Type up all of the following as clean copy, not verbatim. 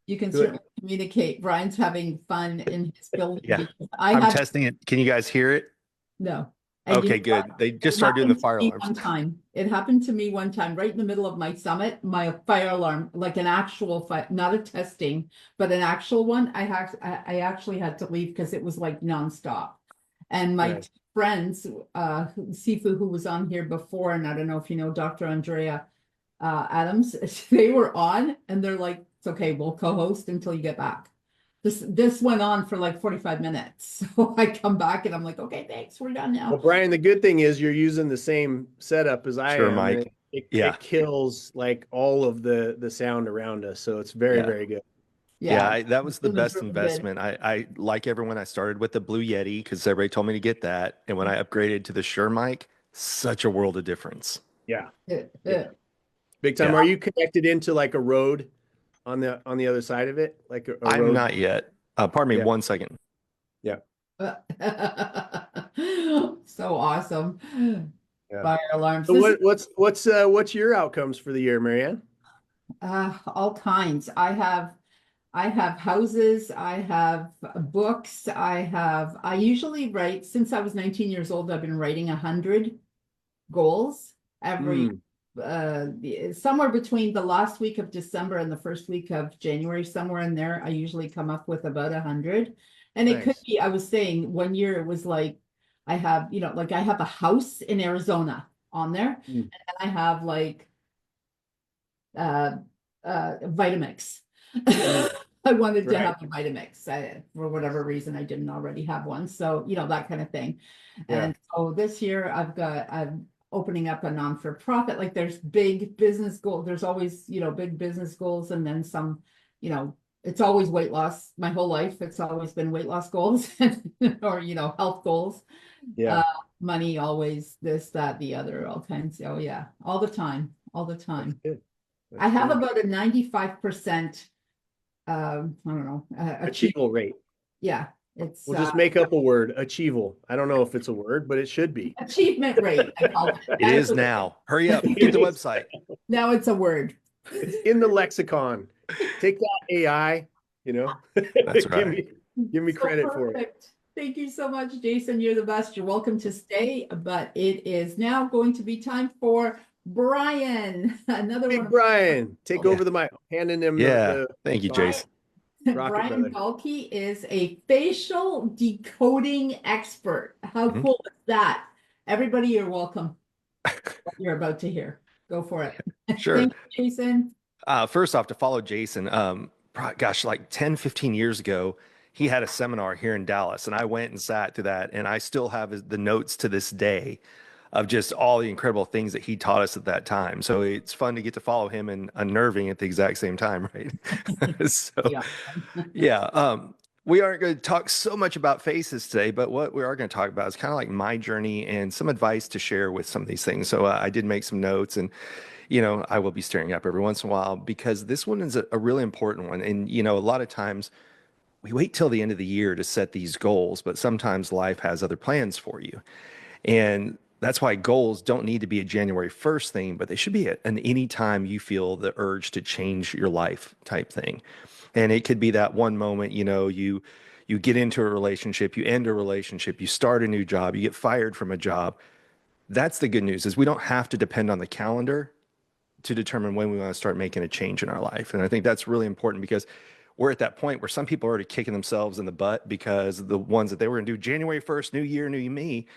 You can Good. certainly communicate. Brian's having fun in his building Yeah, because I I'm have testing it. Can you guys hear it? no. And you know Okay, what? good. They just It started doing the happened to fire me alarms. one time. It happened to me one time, right in the middle of my summit, my fire alarm, like an actual fire, not a testing, but an actual one. I actually had to leave because it was like nonstop. And my Right. two friends, Sifu, who was on here before, and I don't know if you know Dr. Andrea Adams, they were on and they're like, it's okay, we'll co-host until you get back. This went on for like 45 minutes. So I come back and I'm like, okay, thanks, we're done Well, now. Brian, the good thing is you're using the same setup as I Sure, am, and Mike. Yeah, it kills like all of the sound around us. So it's very, yeah. very good. Yeah, Yeah, that was the it was best really good. investment. I like everyone. I started with the Blue Yeti because everybody told me to get that. And when I upgraded to the Shure mic, such a world of difference. Yeah. Uh, Yeah. uh, Big time. Yeah, Are you connected into like a road on the other side of it? Like a I'm road? not yet. Pardon me Yeah. 1 second. Yeah. So awesome. Yeah. Fire alarms. So This is what's your outcomes for the year, Marianne? all kinds. I have houses, I have books, I usually write since I was 19 years old, I've been writing 100 goals every Mm, somewhere between the last week of December and the first week of January, somewhere in there, I usually come up with about 100. And it could nice. be, I was saying one year it was like I have, like I have a house in Arizona on there, Mm, and I have like uh Vitamix. mm, I wanted to right. have a Vitamix. For whatever reason, I didn't already have one. So, that kind of thing. Yeah. And so this year I'm opening up a non-for-profit. Like there's big business goals. There's always, big business goals and then some, it's always weight loss. My whole life, it's always been weight loss goals or, health goals. Yeah. Uh, money, always this, that, the other, all kinds. Oh yeah, all the time, all the That's time. good. I That's have good. about a 95%, I don't know, Achieval rate. yeah, it's We'll just make up a word, achieval. I don't know if it's a word, but it should be. achievement rate, I call it. It That is is a now. Hurry up, get It the is. website. now it's a word. It's in the lexicon. Take that AI, you know. That's Give right. me give me So credit for it. perfect. Thank you so much, Jason. You're the best. You're welcome to stay, but it is now going to be time for Brian, another one Big of Brian, take our Yeah, over the mic. Handing him yeah. the Thank you, Brian. Jason. rocket Brian brother. Galke is a facial decoding expert. How Mhm. cool is that? Everybody, you're welcome. What you're about to hear. Go for it. Sure. Thank you, Jason. First off, to follow Jason, gosh, like 10, 15 years ago, he had a seminar here in Dallas, and I went and sat through that, and I still have the notes to this day of just all the incredible things that he taught us at that time. So it's fun to get to follow him and unnerving at the exact same time, right? So, Yeah. yeah, we aren't going to talk so much about faces today, but what we are going to talk about is kind of like my journey and some advice to share with some of these things. So I did make some notes and I will be staring up every once in a while because this one is a really important one. And, a lot of times we wait till the end of the year to set these goals, but sometimes life has other plans for you. And that's why goals don't need to be a January 1st thing, but they should be an anytime you feel the urge to change your life type thing. And it could be that one moment, you get into a relationship, you end a relationship, you start a new job, you get fired from a job. That's the good news is we don't have to depend on the calendar to determine when we want to start making a change in our life. And I think that's really important because we're at that point where some people are already kicking themselves in the butt because the ones that they were going to do January 1st, new year, new me,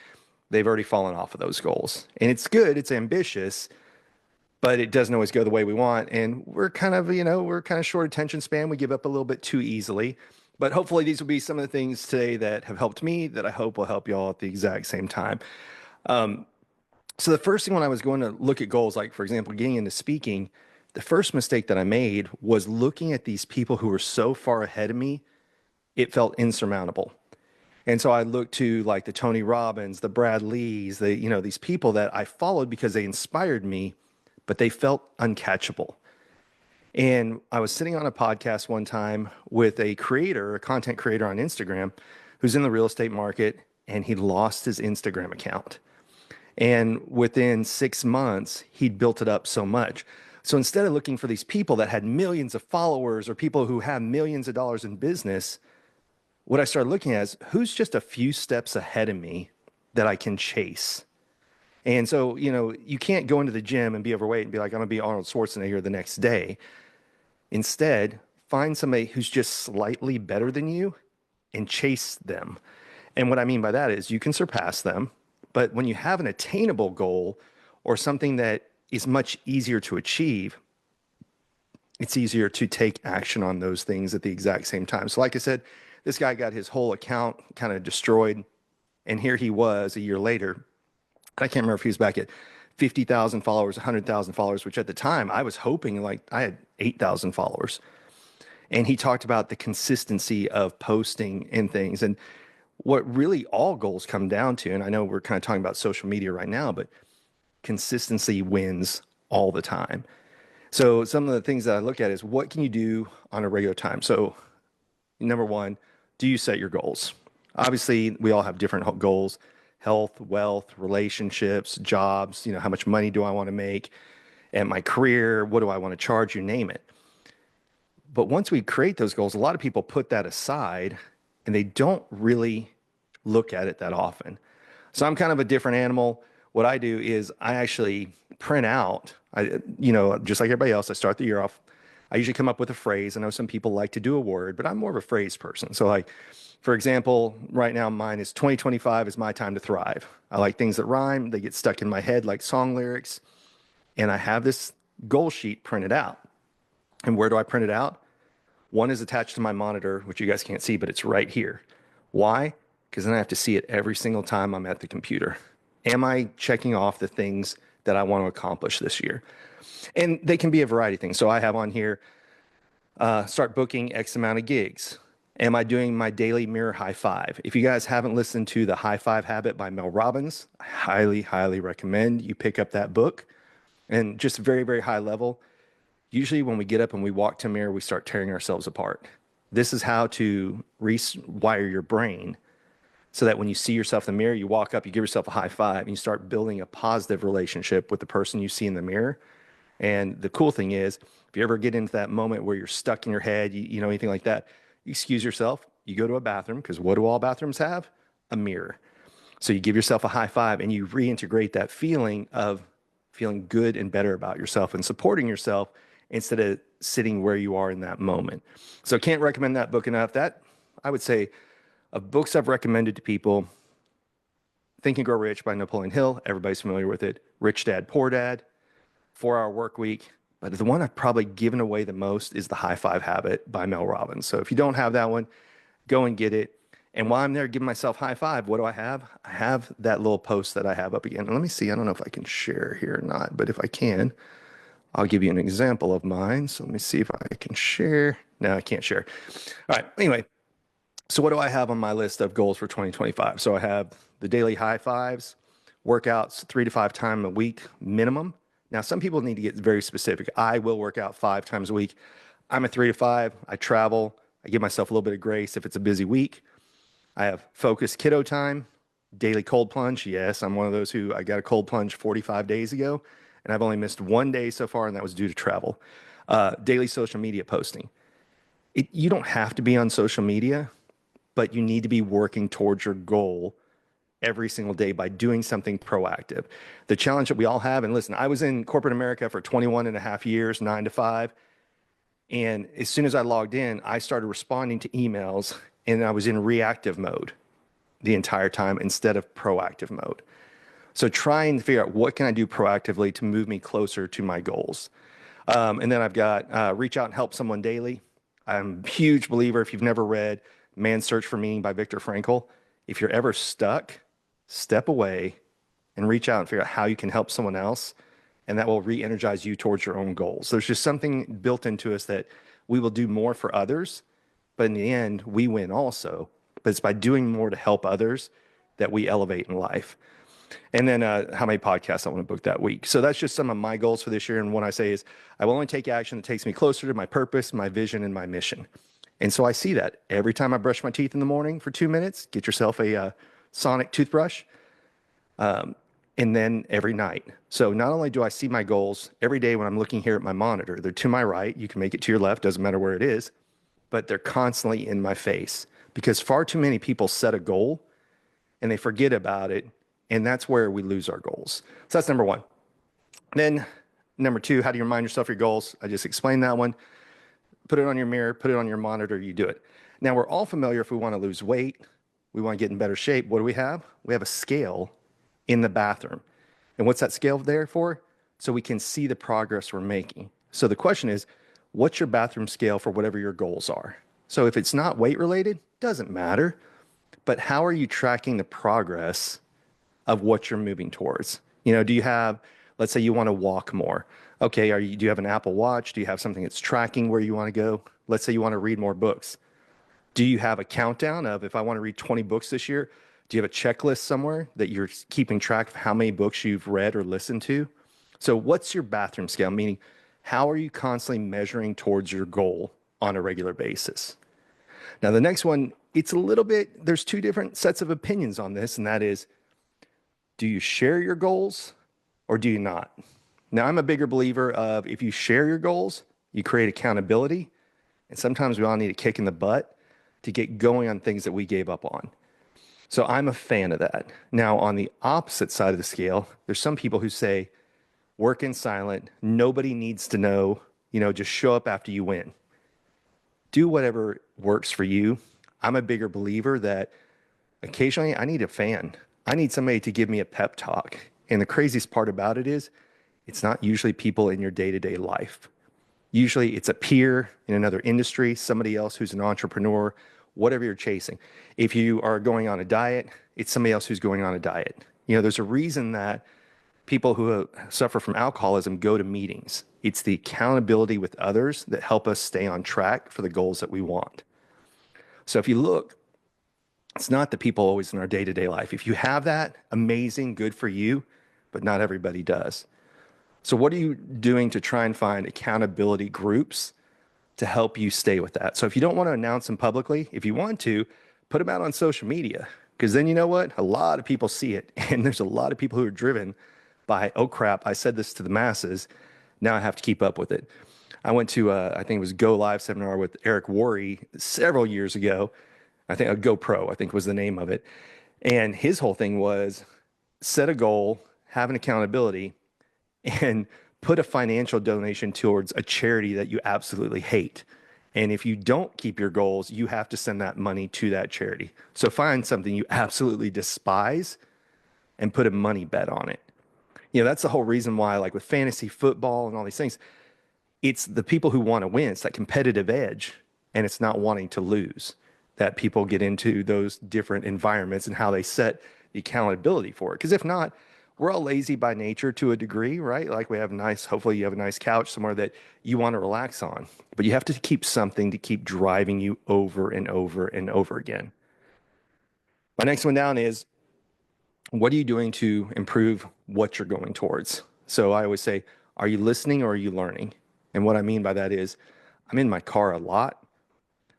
they've already fallen off of those goals. And it's good, it's ambitious, but it doesn't always go the way we want. And we're kind of short attention span. We give up a little bit too easily. But hopefully these will be some of the things today that have helped me that I hope will help you all at the exact same time. So the first thing when I was going to look at goals, like for example, getting into speaking, the first mistake that I made was looking at these people who were so far ahead of me, it felt insurmountable. And so I looked to like the Tony Robbins, the Brad Lees, these people that I followed because they inspired me, but they felt uncatchable. And I was sitting on a podcast one time with a creator, a content creator on Instagram, who's in the real estate market, and he lost his Instagram account. And within 6 months, he'd built it up so much. So instead of looking for these people that had millions of followers or people who have millions of dollars in business, what I started looking at is who's just a few steps ahead of me that I can chase. And so, you can't go into the gym and be overweight and be like, I'm going to be Arnold Schwarzenegger the next day. Instead, find somebody who's just slightly better than you and chase them. And what I mean by that is you can surpass them, but when you have an attainable goal or something that is much easier to achieve, it's easier to take action on those things at the exact same time. So like I said, this guy got his whole account kind of destroyed. And here he was a year later. I can't remember if he was back at 50,000 followers, 100,000 followers, which at the time I was hoping like I had 8,000 followers. And he talked about the consistency of posting and things. And what really all goals come down to, and I know we're kind of talking about social media right now, but consistency wins all the time. So some of the things that I look at is what can you do on a regular time? So number one, do you set your goals? Obviously, we all have different goals: health, wealth, relationships, jobs, how much money do I want to make, and my career, what do I want to charge, you name it. But once we create those goals, a lot of people put that aside and they don't really look at it that often. So I'm kind of a different animal. What I do is I actually print out, just like everybody else, I start the year off. I usually come up with a phrase. I know some people like to do a word, but I'm more of a phrase person. So like, for example, right now mine is 2025 is my time to thrive. I like things that rhyme. They get stuck in my head like song lyrics. And I have this goal sheet printed out. And where do I print it out? One is attached to my monitor, which you guys can't see, but it's right here. Why? Because then I have to see it every single time I'm at the computer. Am I checking off the things that I want to accomplish this year? And they can be a variety of things. So I have on here, start booking X amount of gigs. Am I doing my daily mirror high five? If you guys haven't listened to The High Five Habit by Mel Robbins, I highly, highly recommend you pick up that book. And just very, very high level, usually when we get up and we walk to a mirror, we start tearing ourselves apart. This is how to rewire your brain so that when you see yourself in the mirror, you walk up, you give yourself a high five, and you start building a positive relationship with the person you see in the mirror. And the cool thing is, if you ever get into that moment where you're stuck in your head, anything like that, you excuse yourself, you go to a bathroom, because what do all bathrooms have? A mirror. So you give yourself a high five and you reintegrate that feeling of feeling good and better about yourself and supporting yourself instead of sitting where you are in that moment. So can't recommend that book enough. That, I would say, of books I've recommended to people, Think and Grow Rich by Napoleon Hill. Everybody's familiar with it. Rich Dad, Poor Dad, 4-Hour Work Week. But the one I've probably given away the most is The High Five Habit by Mel Robbins. So if you don't have that one, go and get it. And while I'm there giving myself high five, what do I have? I have that little post that I have up again. And let me see. I don't know if I can share here or not, but if I can, I'll give you an example of mine. So let me see if I can share. No, I can't share. All right. Anyway, so what do I have on my list of goals for 2025? So I have the daily high fives, workouts 3 to 5 times a week minimum. Now, some people need to get very specific. I will work out 5 times a week. I'm a 3 to 5. I travel. I give myself a little bit of grace if it's a busy week. I have focused kiddo time, daily cold plunge. Yes, I'm one of those who I got a cold plunge 45 days ago, and I've only missed 1 day so far, and that was due to travel. Daily social media posting. You don't have to be on social media, but you need to be working towards your goal every single day by doing something proactive. The challenge that we all have, and listen, I was in corporate America for 21 and a half years, 9 to 5. And as soon as I logged in, I started responding to emails, and I was in reactive mode the entire time instead of proactive mode. So trying to figure out what can I do proactively to move me closer to my goals. And then I've got reach out and help someone daily. I'm a huge believer, if you've never read Man's Search for Meaning by Viktor Frankl, if you're ever stuck, step away and reach out and figure out how you can help someone else. And that will re-energize you towards your own goals. There's just something built into us that we will do more for others, but in the end, we win also. But it's by doing more to help others that we elevate in life. And then how many podcasts I want to book that week. So that's just some of my goals for this year. And what I say is, I will only take action that takes me closer to my purpose, my vision, and my mission. And so I see that every time I brush my teeth in the morning for 2 minutes. Get yourself a sonic toothbrush. and then every night. So not only do I see my goals every day when I'm looking here at my monitor, they're to my right. You can make it to your left, doesn't matter where it is, but they're constantly in my face because far too many people set a goal and they forget about it. And that's where we lose our goals. So that's number one. Then number two, how do you remind yourself your goals? I just explained that one. Put it on your mirror, put it on your monitor, you do it. Now we're all familiar if we want to lose weight, we want to get in better shape. What do we have? We have a scale in the bathroom. And what's that scale there for? So we can see the progress we're making. So the question is, what's your bathroom scale for whatever your goals are? So if it's not weight related, doesn't matter. But how are you tracking the progress of what you're moving towards? You know, do you have, let's say you want to walk more. Okay, do you have an Apple Watch? Do you have something that's tracking where you want to go? Let's say you want to read more books. Do you have a countdown of, if I want to read 20 books this year, do you have a checklist somewhere that you're keeping track of how many books you've read or listened to? So what's your bathroom scale? Meaning, how are you constantly measuring towards your goal on a regular basis? Now, the next one, it's a little bit, there's two different sets of opinions on this, and that is, do you share your goals or do you not? Now, I'm a bigger believer of if you share your goals, you create accountability, and sometimes we all need a kick in the butt to get going on things that we gave up on. So I'm a fan of that. Now, on the opposite side of the scale, there's some people who say, work in silent, nobody needs to know, just show up after you win. Do whatever works for you. I'm a bigger believer that occasionally I need a fan. I need somebody to give me a pep talk. And the craziest part about it is, it's not usually people in your day-to-day life. Usually it's a peer in another industry, somebody else who's an entrepreneur, whatever you're chasing. If you are going on a diet, it's somebody else who's going on a diet. There's a reason that people who suffer from alcoholism go to meetings. It's the accountability with others that help us stay on track for the goals that we want. So if you look, it's not the people always in our day-to-day life. If you have that, amazing, good for you, but not everybody does. So what are you doing to try and find accountability groups to help you stay with that? So if you don't want to announce them publicly, if you want to, put them out on social media, because then you know what? A lot of people see it. And there's a lot of people who are driven by, oh crap, I said this to the masses. Now I have to keep up with it. I went to, I think it was Go Live seminar with Eric Worre several years ago. I think a GoPro, I think was the name of it. And his whole thing was set a goal, have an accountability, and put a financial donation towards a charity that you absolutely hate. And if you don't keep your goals, you have to send that money to that charity. So find something you absolutely despise and put a money bet on it. That's the whole reason why, like with fantasy football and all these things, it's the people who want to win. It's that competitive edge, and it's not wanting to lose that people get into those different environments and how they set the accountability for it. Because if not, we're all lazy by nature to a degree, right? Like hopefully you have a nice couch somewhere that you want to relax on, but you have to keep something to keep driving you over and over and over again. My next one down is, what are you doing to improve what you're going towards? So I always say, are you listening or are you learning? And what I mean by that is, I'm in my car a lot.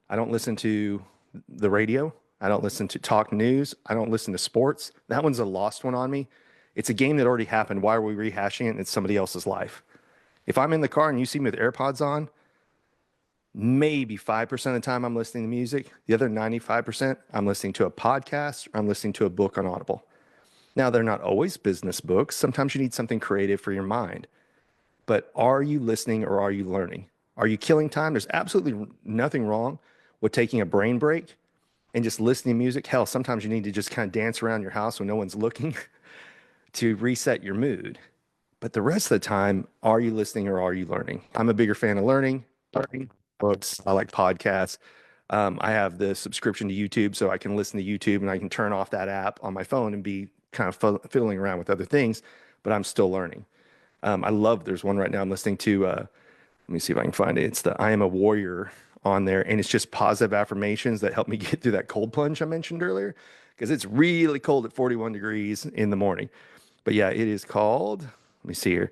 I don't listen to the radio. I don't listen to talk news. I don't listen to sports. That one's a lost one on me. It's a game that already happened. Why are we rehashing it? And it's somebody else's life. If I'm in the car and you see me with AirPods on, maybe 5% of the time I'm listening to music. The other 95%, I'm listening to a podcast or I'm listening to a book on Audible. Now, they're not always business books. Sometimes you need something creative for your mind. But are you listening or are you learning? Are you killing time? There's absolutely nothing wrong with taking a brain break and just listening to music. Hell, sometimes you need to just kind of dance around your house when no one's looking to reset your mood. But the rest of the time, are you listening or are you learning? I'm a bigger fan of learning books. I like podcasts. I have the subscription to YouTube, so I can listen to YouTube and I can turn off that app on my phone and be kind of fiddling around with other things, but I'm still learning. There's one right now I'm listening to, let me see if I can find it. It's the I Am a Warrior on there, and it's just positive affirmations that help me get through that cold plunge I mentioned earlier, because it's really cold at 41 degrees in the morning. But yeah, it is called, let me see here,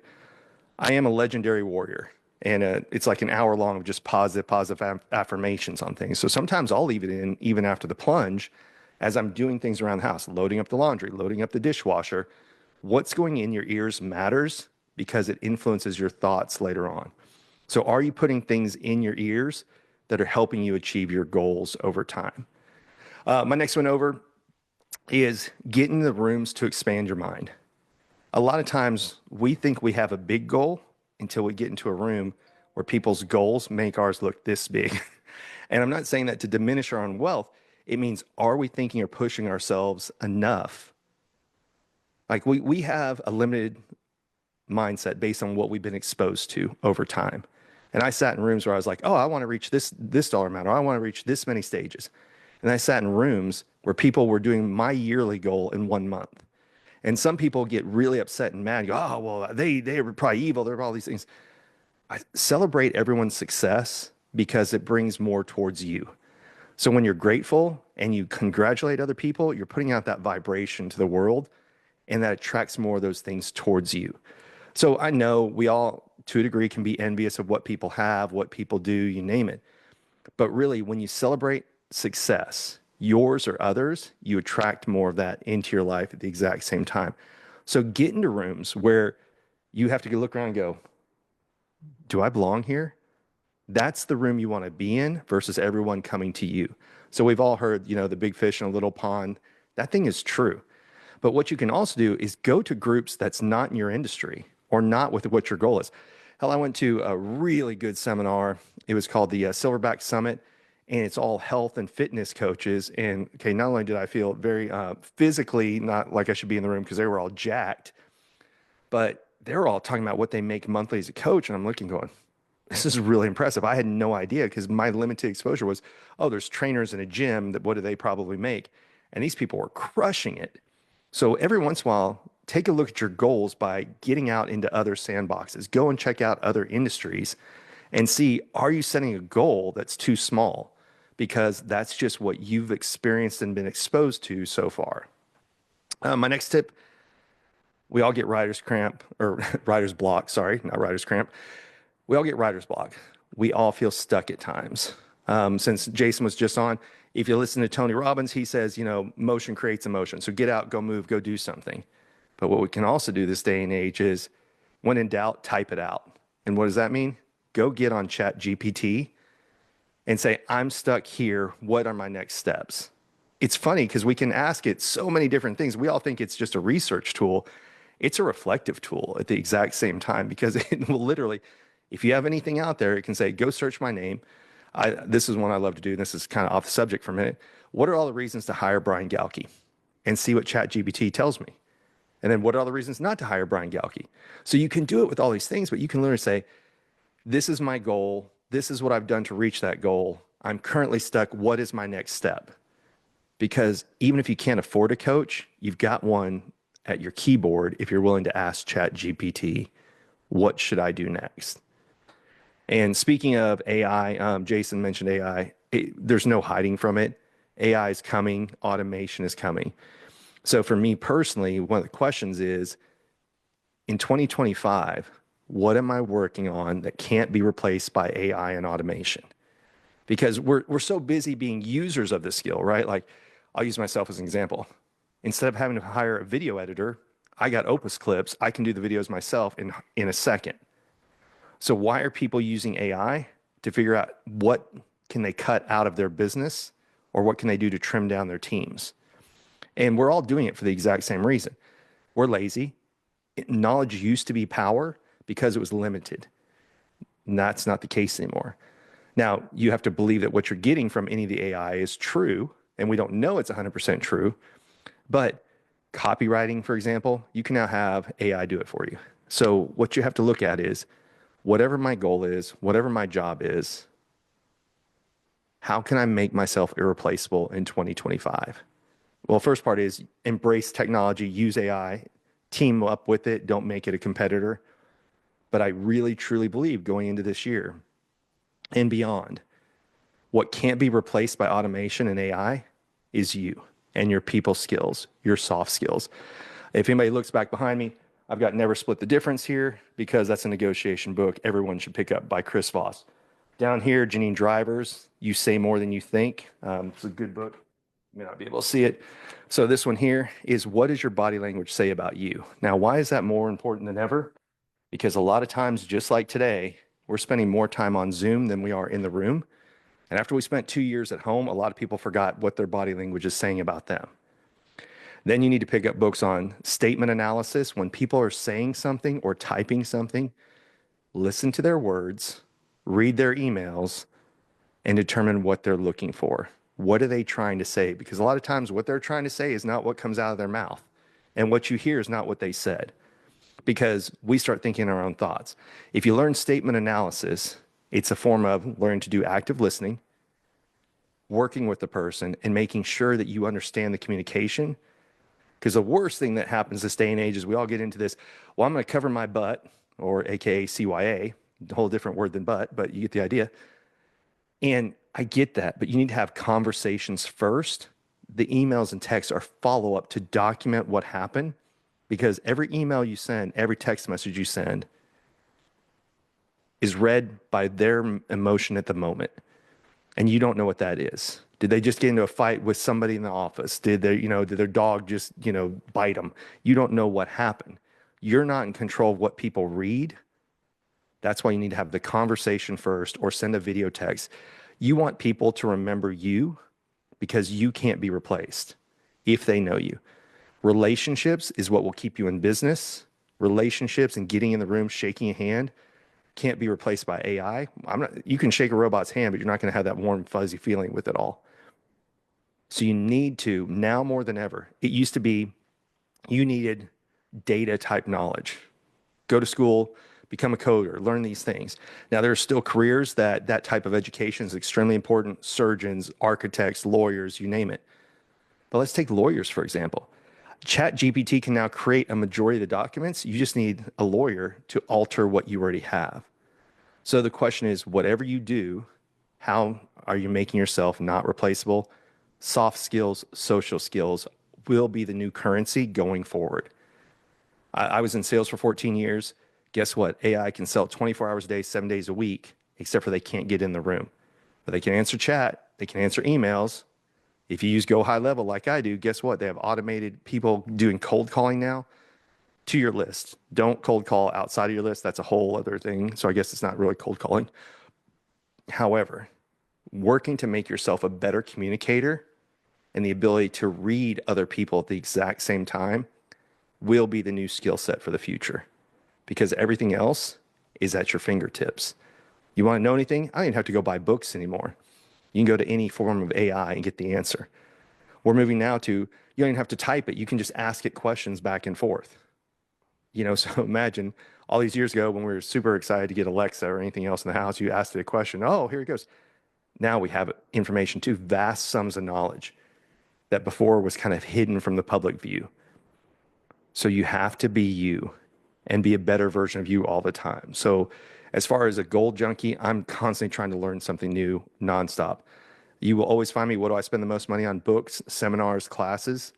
I Am a Legendary Warrior. And it's like an hour long of just positive affirmations on things. So sometimes I'll leave it in even after the plunge as I'm doing things around the house, loading up the laundry, loading up the dishwasher, What's going in your ears matters because it influences your thoughts later on. So are you putting things in your ears that are helping you achieve your goals over time? My next one over is get in the rooms to expand your mind. A lot of times we think we have a big goal until we get into a room where people's goals make ours look this big. And I'm not saying that to diminish our own wealth. It means, are we thinking or pushing ourselves enough? Like we have a limited mindset based on what we've been exposed to over time. And I sat in rooms where I was like, oh, I want to reach this dollar amount, or I want to reach this many stages. And I sat in rooms where people were doing my yearly goal in 1 month. And some people get really upset and mad and go, oh, well, they were probably evil. They're all these things. I celebrate everyone's success because it brings more towards you. So when you're grateful and you congratulate other people, you're putting out that vibration to the world, and that attracts more of those things towards you. So I know we all, to a degree, can be envious of what people have, what people do, you name it. But really, when you celebrate success, yours or others, you attract more of that into your life at the exact same time. So get into rooms where you have to look around and go, do I belong here? That's the room you want to be in versus everyone coming to you. So we've all heard, the big fish in a little pond. That thing is true. But what you can also do is go to groups that's not in your industry or not with what your goal is. Hell, I went to a really good seminar. It was called the Silverback Summit, and it's all health and fitness coaches. And okay, not only did I feel very physically not like I should be in the room because they were all jacked, but they were all talking about what they make monthly as a coach. And I'm looking going, this is really impressive. I had no idea because my limited exposure was, oh, there's trainers in a gym that what do they probably make? And these people were crushing it. So every once in a while, take a look at your goals by getting out into other sandboxes. Go and check out other industries and see, are you setting a goal that's too small? Because that's just what you've experienced and been exposed to so far. My next tip, we all get writer's cramp, or writer's block, sorry, not writer's cramp. We all get writer's block. We all feel stuck at times. Since Jason was just on, if you listen to Tony Robbins, he says, motion creates emotion. So get out, go move, go do something. But what we can also do this day and age is, when in doubt, type it out. And what does that mean? Go get on Chat GPT and say, I'm stuck here. What are my next steps? It's funny because we can ask it so many different things. We all think it's just a research tool. It's a reflective tool at the exact same time, because it will literally, if you have anything out there, it can say, go search my name. This is one I love to do. This is kind of off the subject for a minute. What are all the reasons to hire Brian Galke? And see what ChatGPT tells me. And then what are all the reasons not to hire Brian Galke? So you can do it with all these things, but you can literally say, this is my goal. This is what I've done to reach that goal. I'm currently stuck. What is my next step? Because even if you can't afford a coach, you've got one at your keyboard if you're willing to ask ChatGPT, what should I do next? And speaking of AI, Jason mentioned AI. There's no hiding from it. AI is coming. Automation is coming. So for me personally, one of the questions is, in 2025, what am I working on that can't be replaced by AI and automation? Because we're so busy being users of this skill, right? Like, I'll use myself as an example. Instead of having to hire a video editor, I got Opus Clips. I can do the videos myself in a second. So why are people using AI? To figure out what can they cut out of their business, or what can they do to trim down their teams? And we're all doing it for the exact same reason. We're lazy. Knowledge used to be power because it was limited. And that's not the case anymore. Now, you have to believe that what you're getting from any of the AI is true, and we don't know it's 100% true. But copywriting, for example, you can now have AI do it for you. So what you have to look at is, whatever my goal is, whatever my job is, how can I make myself irreplaceable in 2025? Well, first part is embrace technology, use AI, team up with it, don't make it a competitor. But I really, truly believe going into this year and beyond, what can't be replaced by automation and AI is you and your people skills, your soft skills. If anybody looks back behind me, I've got Never Split the Difference here, because that's a negotiation book everyone should pick up by Chris Voss. Down here, Janine Driver's You Say More Than You Think. It's a good book. You may not be able to see it. So this one here is, what does your body language say about you? Now, why is that more important than ever? Because a lot of times, just like today, we're spending more time on Zoom than we are in the room. And after we spent 2 years at home, a lot of people forgot what their body language is saying about them. Then you need to pick up books on statement analysis. When people are saying something or typing something, listen to their words, read their emails, and determine what they're looking for. What are they trying to say? Because a lot of times what they're trying to say is not what comes out of their mouth. And what you hear is not what they said. Because we start thinking our own thoughts. If you learn statement analysis, it's a form of learning to do active listening, working with the person, and making sure that you understand the communication. Because the worst thing that happens this day and age is we all get into this, well, I'm going to cover my butt, or AKA CYA, a whole different word than butt, but you get the idea. And I get that, but you need to have conversations first. The emails and texts are follow-up to document what happened, because every email you send, every text message you send is read by their emotion at the moment. And you don't know what that is. Did they just get into a fight with somebody in the office? Did their dog just, bite them? You don't know what happened. You're not in control of what people read. That's why you need to have the conversation first, or send a video text. You want people to remember you, because you can't be replaced if they know you. Relationships is what will keep you in business. Relationships and getting in the room, shaking a hand, can't be replaced by AI. You can shake a robot's hand, but you're not going to have that warm, fuzzy feeling with it all. So you need to, now more than ever, it used to be you needed data type knowledge. Go to school, become a coder, learn these things. Now, there are still careers that type of education is extremely important. Surgeons, architects, lawyers, you name it. But let's take lawyers, for example. ChatGPT can now create a majority of the documents. You just need a lawyer to alter what you already have. So the question is, whatever you do, how are you making yourself not replaceable? Soft skills, social skills will be the new currency going forward. I was in sales for 14 years. Guess what? AI can sell 24 hours a day, 7 days a week, except for they can't get in the room. But they can answer chat, they can answer emails. If you use Go High Level like I do, guess what? They have automated people doing cold calling now to your list. Don't cold call outside of your list. That's a whole other thing. So I guess it's not really cold calling. However, working to make yourself a better communicator and the ability to read other people at the exact same time will be the new skill set for the future, because everything else is at your fingertips. You want to know anything? I don't even have to go buy books anymore. You can go to any form of AI and get the answer. We're moving now to, you don't even have to type it. You can just ask it questions back and forth. So imagine all these years ago when we were super excited to get Alexa or anything else in the house, you asked it a question. Oh, here it goes. Now we have information too, vast sums of knowledge that before was kind of hidden from the public view. So you have to be you and be a better version of you all the time. So as far as a goal junkie, I'm constantly trying to learn something new nonstop. You will always find me. What do I spend the most money on? Books, seminars, classes.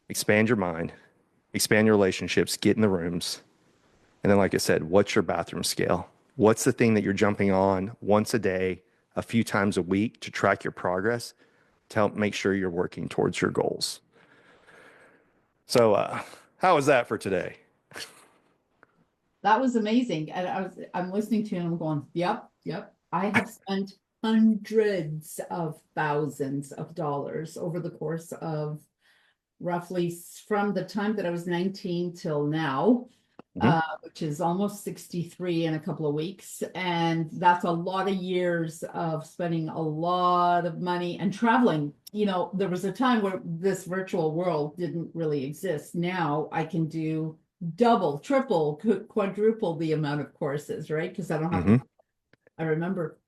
Expand your mind, expand your relationships, get in the rooms. And then, like I said, what's your bathroom scale? What's the thing that you're jumping on once a day, a few times a week to track your progress, to help make sure you're working towards your goals? So how was that for today? That was amazing. And I'm listening to you and I'm going, yep. I have spent hundreds of thousands of dollars over the course of roughly from the time that I was 19 till now, which is almost 63 in a couple of weeks. And that's a lot of years of spending a lot of money and traveling. There was a time where this virtual world didn't really exist. Now I can do double, triple, quadruple the amount of courses, right? Because I don't have to. I remember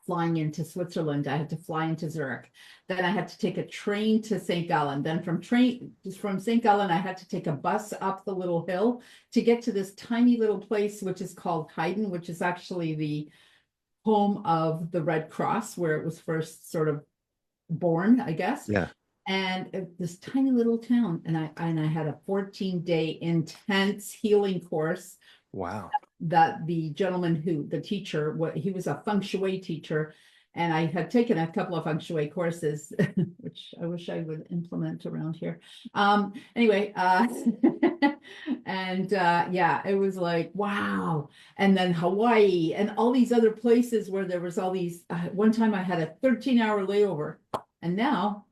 flying into Switzerland. I had to fly into Zurich. Then I had to take a train to St. Gallen. Then from St. Gallen, I had to take a bus up the little hill to get to this tiny little place, which is called Haydn, which is actually the home of the Red Cross, where it was first sort of born, I guess. Yeah. And this tiny little town, and I had a 14-day intense healing course. Wow. That the gentleman the teacher, he was a feng shui teacher, And I had taken a couple of feng shui courses, which I wish I would implement around here. Anyway, and yeah, it was like, wow. And then Hawaii and all these other places where there was all these, one time I had a 13-hour layover, and now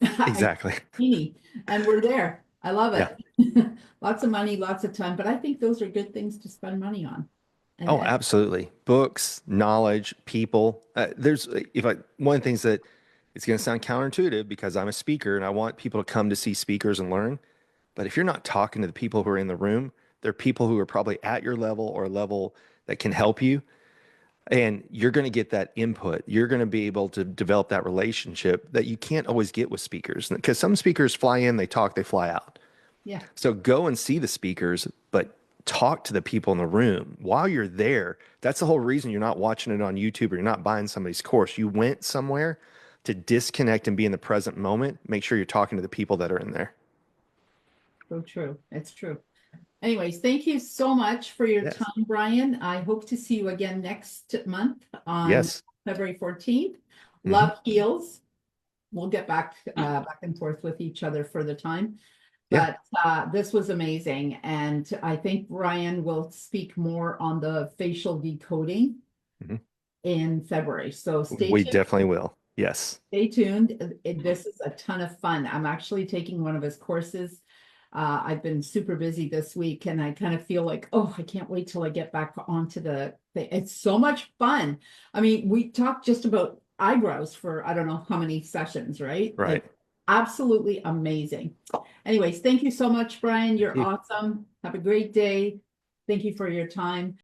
Exactly. and we're there. I love Yeah. it. Lots of money, lots of time, but I think those are good things to spend money on. Oh, absolutely. Books, knowledge, people. One of the things that it's going to sound counterintuitive because I'm a speaker and I want people to come to see speakers and learn. But if you're not talking to the people who are in the room, they're people who are probably at your level or a level that can help you. And you're going to get that input. You're going to be able to develop that relationship that you can't always get with speakers. Because some speakers fly in, they talk, they fly out. Yeah. So go and see the speakers, but talk to the people in the room while you're there. That's the whole reason you're not watching it on YouTube or you're not buying somebody's course. You went somewhere to disconnect and be in the present moment. Make sure you're talking to the people that are in there. So true. It's true. Anyways, thank you so much for your Yes. time, Brian. I hope to see you again next month on Yes. February 14th. Love heals. We'll get back and forth with each other for the time. Yeah. But this was amazing. And I think Brian will speak more on the facial decoding in February. So stay We tuned. definitely will. Yes. Stay tuned. This is a ton of fun. I'm actually taking one of his courses. I've been super busy this week and I kind of feel like, oh, I can't wait till I get back onto the thing. It's so much fun. I mean, we talked just about eyebrows for I don't know how many sessions, right? Right. Like, absolutely amazing. Anyways, thank you so much, Brian. You're you. awesome. Have a great day. Thank you for your time.